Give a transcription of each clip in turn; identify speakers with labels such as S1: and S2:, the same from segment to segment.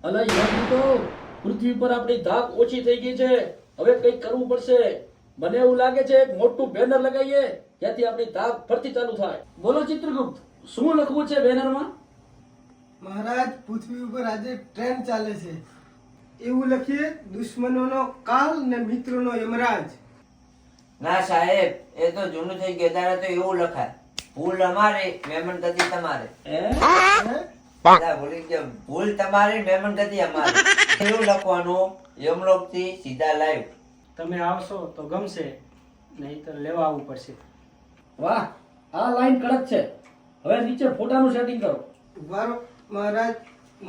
S1: અલા યાર તો પૃથ્વી પર આપણી ધાક ઓછી થઈ ગઈ છે. હવે કંઈક કરવું પડશે. મને એવું લાગે છે એક મોટું બેનર લગાવીએ જેથી આપણી ધાક ફરતી ચાલુ થાય. બોલો ચિત્રગુપ્ત, શું લખવું છે બેનરમાં?
S2: મહારાજ, પૃથ્વી ઉપર આજે ટ્રેન ચાલે છે. એવું લખીએ, દુશ્મનોનો કાલ ને મિત્રોનો યમરાજ.
S3: ના સાહેબ, એ તો જૂનું થઈ ગયું. ત્યારે તો એવું લખાય, ભૂલ અમારી મહેમાન ગતિ તમારે.
S1: હે?
S3: ના, ભૂલી ગયો. ભૂલ તમારી મહેમાન ગતિ અમારી. એવું લખવાનું, યમલોક થી સીધા લાઈવ.
S4: તમે આવશો તો ગમશે, નહીતર લેવા આવવું પડશે.
S1: વાહ, આ લાઈન કડક છે. હવે નીચે ફોટાનું સેટિંગ કરો.
S2: ઉભા રહો, મહારાજ.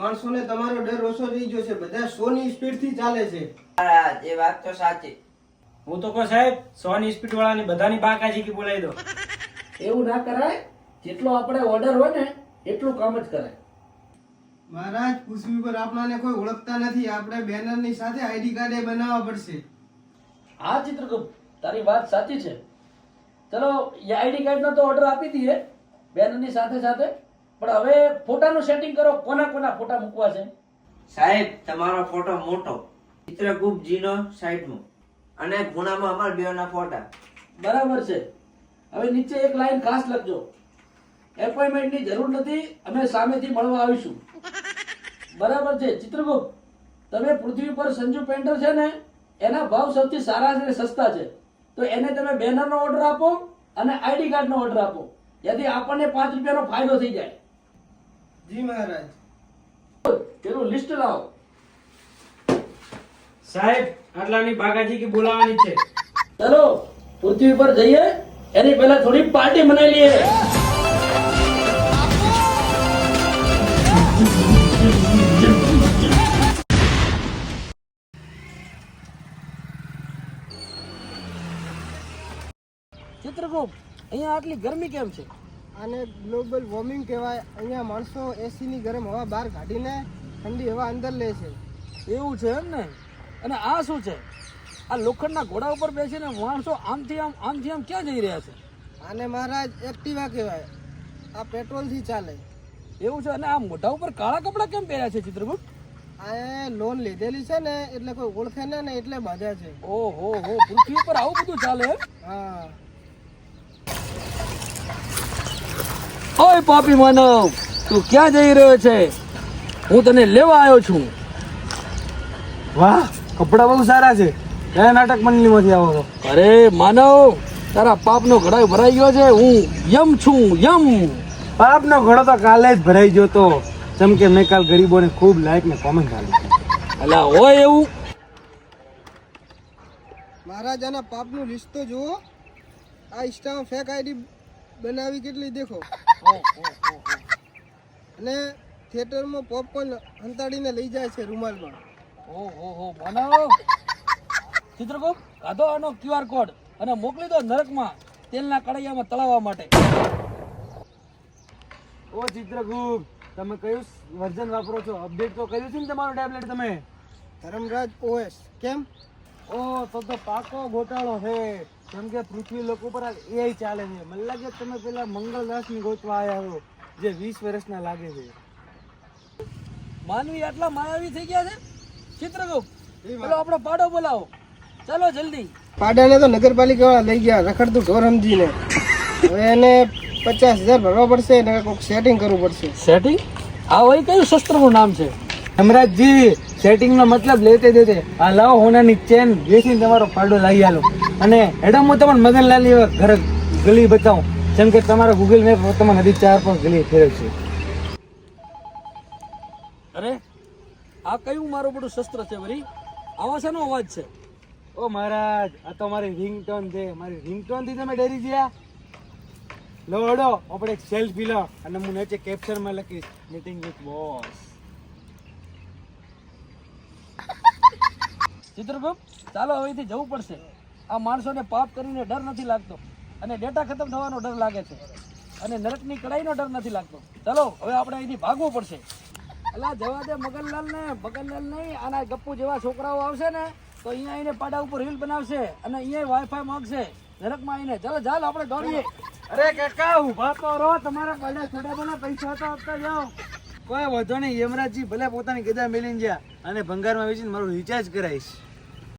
S2: માણસોને તમારો ડર ઓછો થઈ ગયો છે. બધા 100 ની સ્પીડ થી ચાલે છે.
S3: મહારાજ, એ વાત તો સાચી.
S4: હું તો કહું સાહેબ, 100 ની સ્પીડ વાળાની બધાની બાકાજી કી બોલાવી દો.
S1: એવું ના કરાય. જેટલો આપણે ઓર્ડર હોય ને એટલું કામ જ કરાય.
S2: મહારાજ, પૃથ્વી પર આપણાને કોઈ ઓળખતા નથી. આપણે બેનર ની સાથે આઈડી કાર્ડ એ બનાવવા પડશે.
S1: હા ચિત્રગુપ્ત, તારી વાત સાચી છે. ચલો એ આઈડી કાર્ડનો તો ઓર્ડર આપી દઈએ બેનરની સાથે સાથે. પણ હવે ફોટાનું સેટિંગ કરો. કોના કોના ફોટા મૂકવા છે?
S3: સાહેબ, તમારો ફોટો મોટો, ચિત્રગુપ્તજીનો સાઈડમાં, અને ખૂણામાં અમારા બેવના ફોટા.
S1: બરાબર છે. હવે નીચે એક લાઈન ખાસ લખજો. એપોઇન્ટમેન્ટની જરૂર નથી, અમે સામેથી મળવા આવીશું. બરાબર છે. ચિત્રગુપ્ત, તમે પૃથ્વી પર સંજુ પેન્ટર છે ને, એના ભાવ સૌથી સારા છે અને સસ્તા છે. તો એને તમે બેનરનો ઓર્ડર આપો અને આઈડી કાર્ડનો ઓર્ડર આપો, જેથી આપણને 5 રૂપિયાનો ફાયદો થઈ જાય.
S2: જી મહારાજ.
S1: પેલું લિસ્ટ લાવો.
S4: સાહેબ, આટલાની બાકાજી કી બોલાવવાની છે.
S1: ચલો પૃથ્વી પર જઈએ, એની પહેલા થોડી પાર્ટી મનાઈ લઈએ. ચિત્રગુપ્ત, અહીંયા આટલી ગરમી કેમ છે?
S2: આને ગ્લોબલ વોર્મિંગ કહેવાય. અહીંયા માણસો એસી ની ગરમ હવા બહાર કાઢીને ઠંડી હવા અંદર લે છે.
S1: એવું છે એમ ને? અને આ શું છે? આ લોખંડના ઘોડા ઉપર બેસીને માણસો આમથી આમ ક્યાં જઈ રહ્યા છે?
S2: આને મહારાજ એક્ટિવા કહેવાય. આ પેટ્રોલ થી ચાલે.
S1: એવું છે. અને આ મોઢા ઉપર કાળા કપડા કેમ પહેર્યા છે ચિત્રગુપ્ત?
S2: આ લોન લીધેલી છે ને, એટલે કોઈ ઓળખે ને એટલે બાંધ્યા છે.
S1: ઓહો હો, પૃથ્વી ઉપર આવું બધું ચાલે એમ?
S2: હા.
S1: ઓય પાપી માનવ, તું ક્યાં જઈ રહ્યો છે? હું તને લેવા આવ્યો છું.
S2: વાહ, કપડા બહુ સારા છે. કયા નાટક મંડળીમાંથી આવો છો?
S1: અરે માનવ, તારા પાપનો ઘડાયો ભરાઈ ગયો છે. હું યમ છું, યમ.
S2: પાપનો ઘડો તો કાલે જ ભરાઈ ગયો તો. જેમ કે મેં કાલ ગરીબોને ખૂબ લાઈક ને કોમેન્ટ આપી.
S1: અલા હોય એવું?
S2: મહારાજ, આના પાપનું લિસ્ટ તો જુઓ. આ ઇન્સ્ટામાં ફેક આઈડી બનાવી કેટલી દેખો. અને થિયેટરમાં પોપકોર્ન હંતાડીને લઈ જાય છે રૂમાલમાં.
S1: ઓહો માનવ. ચિત્રગુપ્ત, કાઢો આનો QR કોડ અને મોકલી દો નરકમાં તેલના કડાઈયામાં તળાવવા માટે.
S2: ઓ ચિત્રગુપ્ત, તમે કયું વર્ઝન વાપરો છો? અપડેટ તો કર્યું છે ને તમારું ટેબ્લેટ તમે? ધર્મરાજ OS. કેમ? ઓ તો પાકો ગોટાળો છે. કેમ કે પૃથ્વી લોકો પર AI ચાલે છે. મને લાગે તમે પેલા મંગળદાસની ગોતવા આવ્યા છો, જે 20 વર્ષના લાગે છે.
S1: માનવી આટલા માયાવી થઈ ગયા છે? ચિત્રગુપ્ત, પેલો આપણો પાડો બોલાવો. ચાલો જલ્દી.
S2: પાડાને તો નગરપાલિકા વાળા લઈ ગયા રખડતું ઢોર સમજીને. હવે એને 50,000 ભરવા પડશે ને કોઈક સેટિંગ કરવું પડશે.
S1: સેટિંગ? આ વળી કયું શસ્ત્રનું નામ છે?
S2: હેમરાજજી, સેટિંગ નો મતલબ લેતે દેતે. આ લાવો હોનાની ચેન વેચીને તમારો પાડો લાવી આલો. અને એડમ હું તમને મદનલાલની ઘરે ગલી બતાવું. જેમ કે તમારા ગૂગલ મેપ તમને હજી 4-5 ગલી ફેરવશે.
S1: અરે આ કયું મારું બધું શસ્ત્ર છે વળી? આવા શેનો અવાજ છે?
S2: ઓ મહારાજ, આ તો મારી રિંગટોન છે. મારી રિંગટોન થી તમે ડરી ગયા? લો હડો, આપણે એક સેલ્ફી લો અને હું નીચે કેપ્શનમાં લખીશ મીટિંગ વિથ બોસ.
S1: ચિત્રગુપ્ત, ચાલો હવેથી જવું પડશે. આ માણસોને પાપ કરીને ડર નથી લાગતો, અને ડેટા ખતમ થવાનો ડર લાગે છે, અને નરકની કડાઈનો ડર નથી લાગતો. ચાલો હવે આપણે અહીંથી ભાગવું પડશે. અલા જવા દે મગનલાલ નહીં. આના ગપ્પુ જેવા છોકરાઓ આવશે ને તો અહીંયા આવીને પાડા ઉપર રીલ બનાવશે અને અહીંયા વાઈફાઈ માંગશે નરકમાં આવીને. ચાલો આપણે દોડીએ.
S2: અરે કાકા, ઉભા તો રહો. તમારા બધા થોડા ઘણા પૈસા તો આપતા જાઓ. કોઈ વધો નહીં યમરાજજી ભલે પોતાની ગદા મેલીને જ્યાં અને ભંગારમાં વેચીને મારું રિચાર્જ કરાવીશ